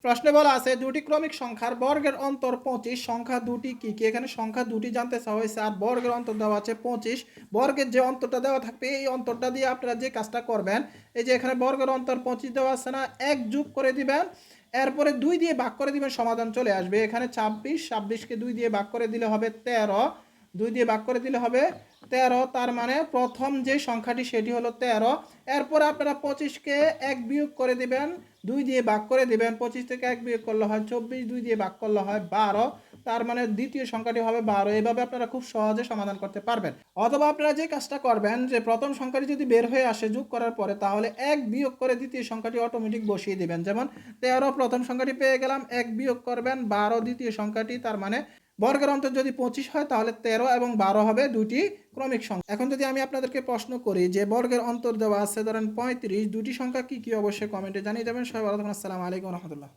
প্রশ্নে বলা আছে দুটি ক্রমিক সংখ্যার বর্গের অন্তর 25, সংখ্যা দুটি কি কি? এখানে সংখ্যা দুটি জানতে চাওয়া হয়েছে আর বর্গের অন্তর দেওয়া আছে 25। বর্গের যে অন্তরটা দেওয়া থাকবে এই অন্তরটা দিয়ে আপনারা যে কাজটা করবেন, এই যে এখানে বর্গের অন্তর 25 দেওয়া আছে না, 1 যোগ করে দিবেন, এরপরে 2 দিয়ে ভাগ করে দিবেন, সমাধান চলে আসবে। এখানে 26, 26কে 2 দিয়ে ভাগ করে দিলে হবে 13, 2 দিয়ে ভাগ করে দিলে হবে 13, তার মানে প্রথম যে সংখ্যাটি সেটি হলো 13। এরপর আপনারা 25কে 1 বিয়োগ করে দিবেন, 2 দিয়ে ভাগ করে দিবেন, 25 থেকে 1 বিয়োগ করলে হয় 24, 2 দিয়ে ভাগ করলে হয় 12, তার মানে দ্বিতীয় সংখ্যাটি হবে 12। এভাবে আপনারা খুব সহজে সমাধান করতে পারবেন। অথবা আপনারা যে কাজটা করবেন যে প্রথম সংখ্যাটি যদি বের হয়ে আসে যোগ করার পরে, তাহলে 1 বিয়োগ করে দ্বিতীয় সংখ্যাটি অটোমেটিক বসিয়ে দিবেন। যেমন 13 প্রথম সংখ্যাটি পেয়ে গেলাম, 1 বিয়োগ করবেন 12 দ্বিতীয় সংখ্যাটি, তার মানে বর্গের অন্তর যদি 25 হয় তাহলে 13 এবং 12 হবে দুটি ক্রমিক সংখ্যা। এখন যদি আমি আপনাদেরকে প্রশ্ন করি যে বর্গের অন্তর দেওয়া আছে ধরেন 35, দুটি সংখ্যা কি কি? অবশ্যই কমেন্টে জানিয়ে যাবেন। সবাই ভালো থাকুন। আসসালামু আলাইকুম রহমতুল্লাহ।